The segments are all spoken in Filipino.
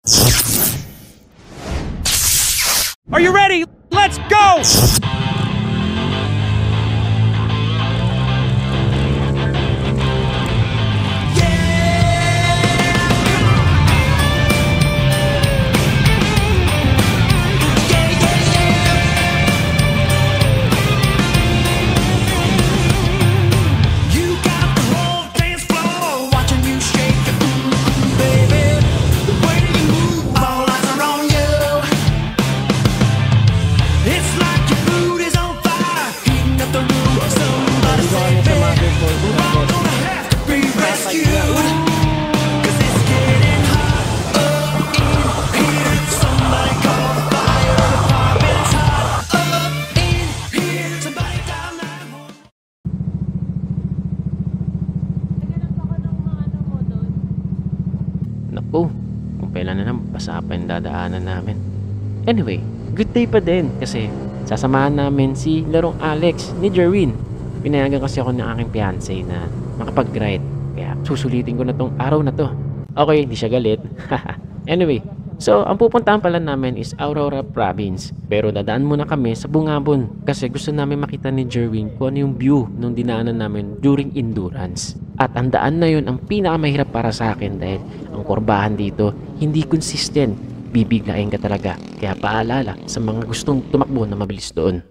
Are you ready? Let's go! Naku, kung kailan na naman basa pa yung dadaanan namin. Anyway, good day pa din kasi sasamahan namin si larong Alex ni Jerwin. Pinayagan kasi ako ng aking fiancé na makapag-ride. Kaya susulitin ko na tong araw na to. Okay, hindi siya galit. Anyway, so ang pupuntahan pala namin is Aurora Province. Pero dadaan muna kami sa Bungabon kasi gusto namin makita ni Jerwin kung ano yung view nung dinaanan namin during endurance. At ang daan na yun ang pinakamahirap para sa akin dahil ang kurbahan dito hindi consistent. Bibiglain ka talaga. Kaya paalala sa mga gustong tumakbo na mabilis doon.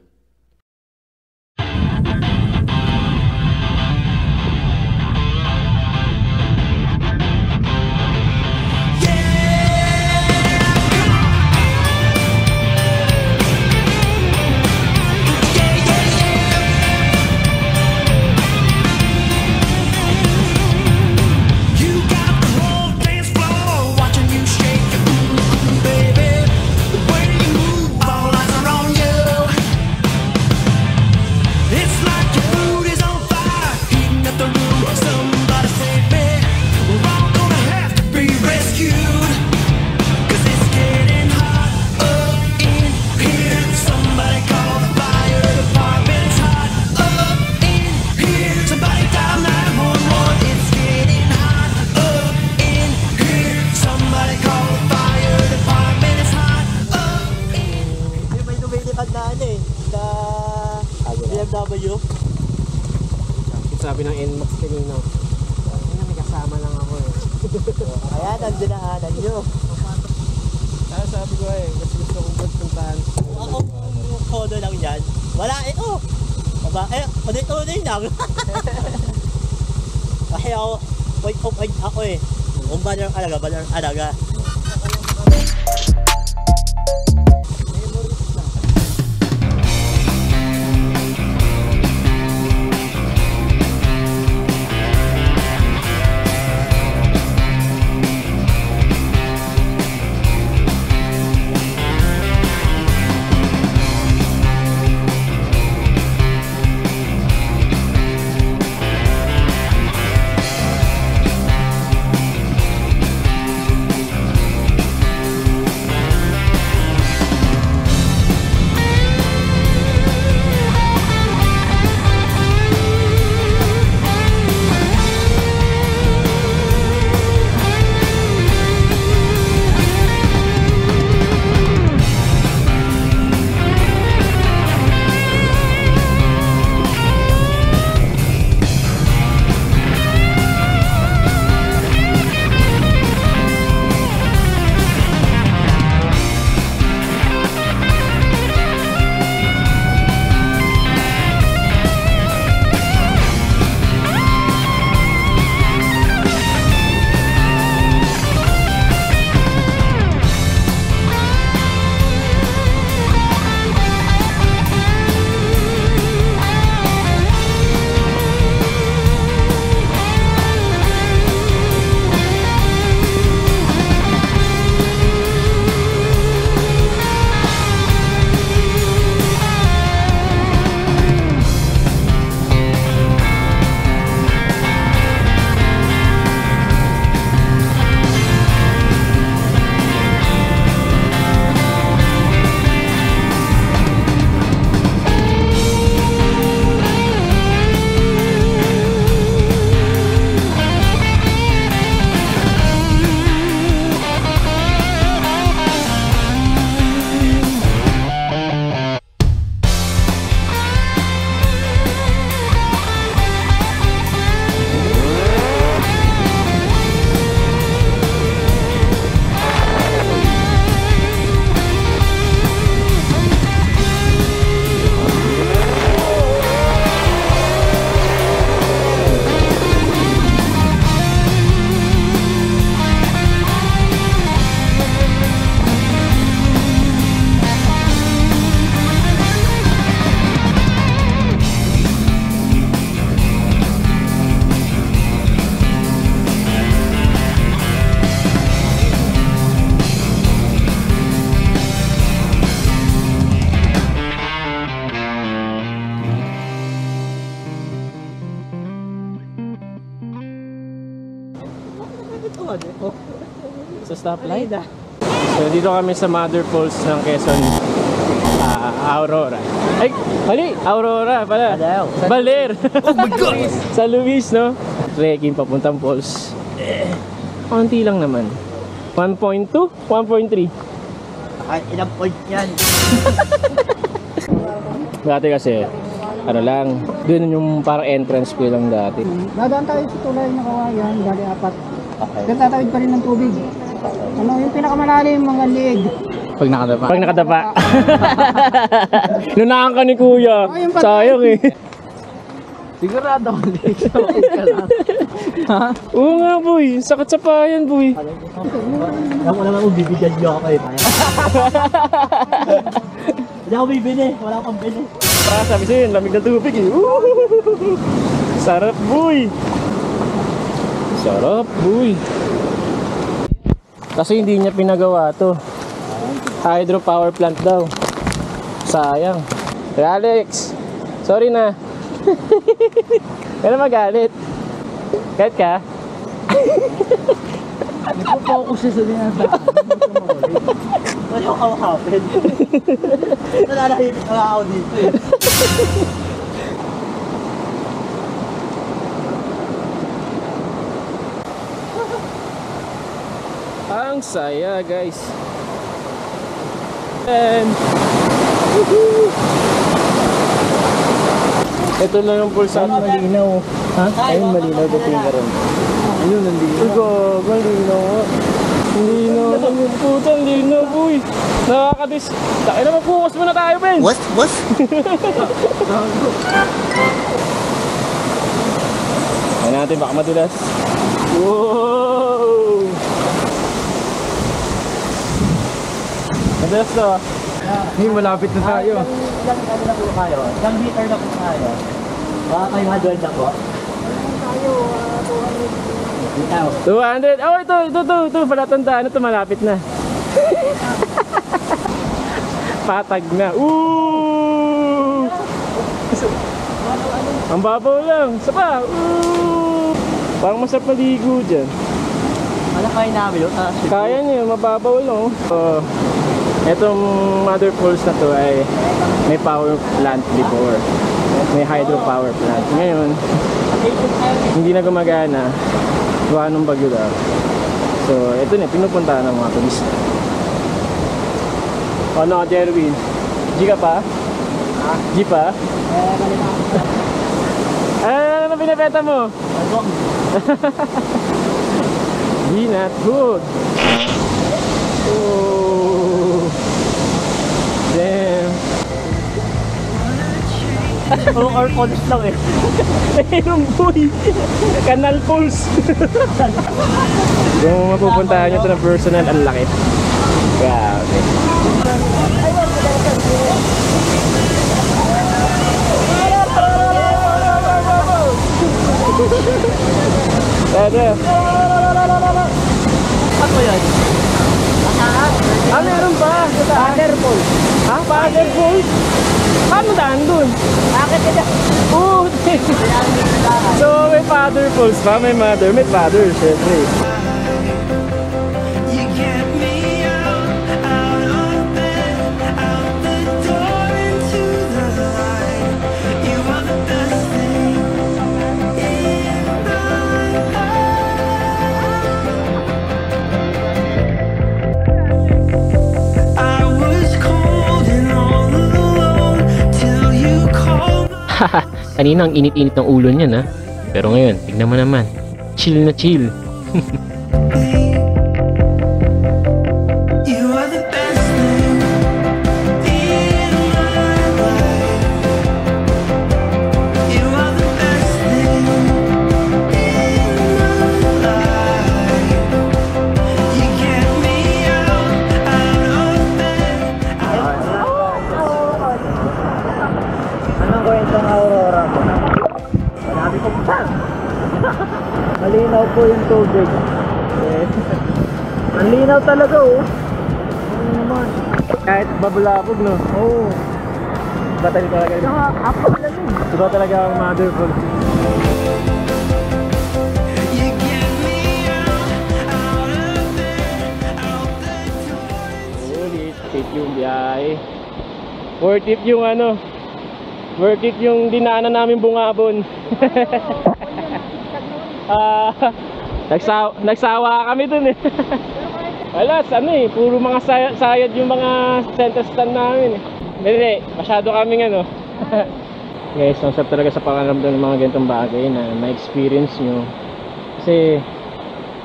BMW. Sabi ng NMAX kanina, may kasama lang ako eh. Ayan, ang dinaanan nyo. Kaya sabi ko mas gusto kong pagpuntahan. Ako, kodo lang yan. Wala, ito. Aba, ulit-ulit lang. Kasi ako, wait ako eh. Kung balang alaga. sa stoplight. So dito kami sa Mother Falls ng Quezon, Aurora. Ay, mali! Aurora pala. Baler! Oh my God! Sa Luis, no? Trekking papuntang falls. Konti lang naman. 1.2? 1.3? Kahit ilang point yan. Dati kasi, ano lang, doon yung parang entrance ko lang dati. Dadaan tayo sa tulay na kawayan, dali apat. Okay. Tatawid pa rin ng tubig. Ano yung pinakamalalim, mga liig. Pag nakadapa. Pag nakadapa. Nunahan ka ni kuya. Sayang eh. Sigurado ko liig. Okay lang. Ha? Oo nga boy, sakit sa payan boy. Alam ko naman kung bibigyan niyo ako eh. Hindi ako bibili, wala akong bili. Sabi sa'yo, lamig na tubig eh. Sarap boy. Sarap boy. Kasi hindi niya pinagawa to. Hydropower plant daw. Sayang. Hey Alex, sorry na. Kaya magalit. Kahit ka? Nagpo-focus siya sa dinadaan. Wala akong kawakapin. Nananahimik na ako dito eh. Ang saya guys. And ito lang yung pulsa. Malinaw. Ha? Ayun, malinaw daw yung karon. Ayun, nandito. Ito, malinaw. Linaw. Ang puta, linaw boy. Nakakadis. Tayo na mag-focus muna tayo, Ben. What? Ayun natin, baka madulas. Wow! Madulas to. Hey, malapit na tayo. Ilang ano na po kayo? Ilang meter na po kayo? Baka kayo nga na po? Ikaw. 200. Oh, ito. Palatandaan. Ito, malapit na. Patag na. Ooh! Ang babaw lang. Sapa. Ooh! Parang masarap maligo dyan. Ano kayo namin yun? Kaya niyo, mababaw lang. Etong Mother Falls na to ay may power plant before. May hydropower plant. Ngayon, hindi na gumagana. Gawa ng bagyo daw. So, ito na, pinupuntahan ng mga turista. Ano, Jerwin? G ka pa? G pa? Ano pinapeta mo? G not good. Oh. Damn. Puro air falls lang eh. Ayun boy. Canal Falls. Kung mapupuntahan nyo ito ng personal, ang laki. Grabe. Ano yan? Meron pa. Father Falls. Ha? Father Falls? Paano daan dun? Bakit ka Oo. So may Father Falls pa, may mother, may father, syempre. You get me out of bed, out the door into the light. You are the best thing in my life. I was cold and all alone till you called. Kanina ang init-init ng ulo niya na. Pero ngayon, tignan mo naman. Chill na chill. You are the best thing in my life. You are the best thing in my life. You get me out of bed. Anong kwento ng Aurora mo? Marami kong pan. Malinaw po yung tubig. Ang linaw talaga oh. Ano naman? Kahit babulabog, no? Oo. Iba talaga. Ako lang yun. Iba talaga ang Mother Falls. You get me out of bed, Worth it yung ano, worth it yung dinaanan namin Bungabon. Nagsawa kami dun eh. Wala, ano eh, puro mga sayad yung mga center stand namin eh. Hindi, masyado kaming ano. Guys, ang sarap talaga sa pakiramdam ng mga ganitong bagay na ma-experience nyo. Kasi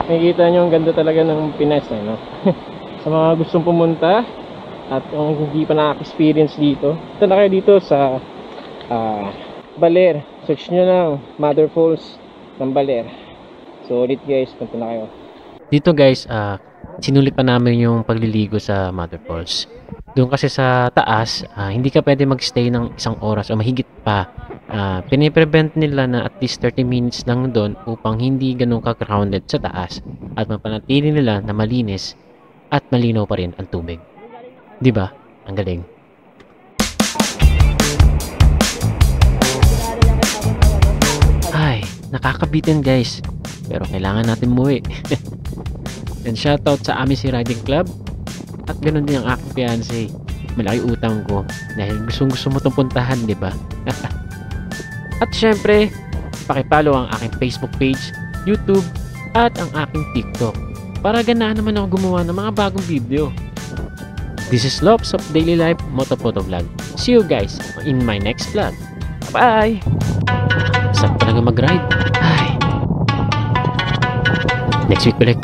makikita nyo ang ganda talaga ng Pinas eh, no? Sa mga gustong pumunta at kung hindi pa nakaka-experience dito, ito na kayo dito sa Baler. Search nyo lang Mother Falls ng Baler. So ulit guys, punta na kayo. Dito guys, sinulit pa namin yung pagliligo sa Mother Falls. Doon kasi sa taas, hindi ka pwede magstay ng 1 oras o mahigit pa. Piniprevent nila na at least 30 minutes lang doon upang hindi ganun ka-crowded sa taas at mapanatili nila na malinis at malinaw pa rin ang tubig. Diba? Ang galing. Ay, nakakabitin guys. Pero kailangan natin umuwi. And shoutout sa Amici Riding Club. At ganun din ang aking fiancé. Malaki utang ko dahil gusto mo itong puntahan, di ba? At syempre, pakipollow ang aking Facebook page, YouTube, at ang aking TikTok para ganahan naman ako gumawa ng mga bagong video. This is Lops of Daily Life Motovlog. See you guys in my next vlog. Bye! Sarap talaga mag-ride. Ay. Next week balik.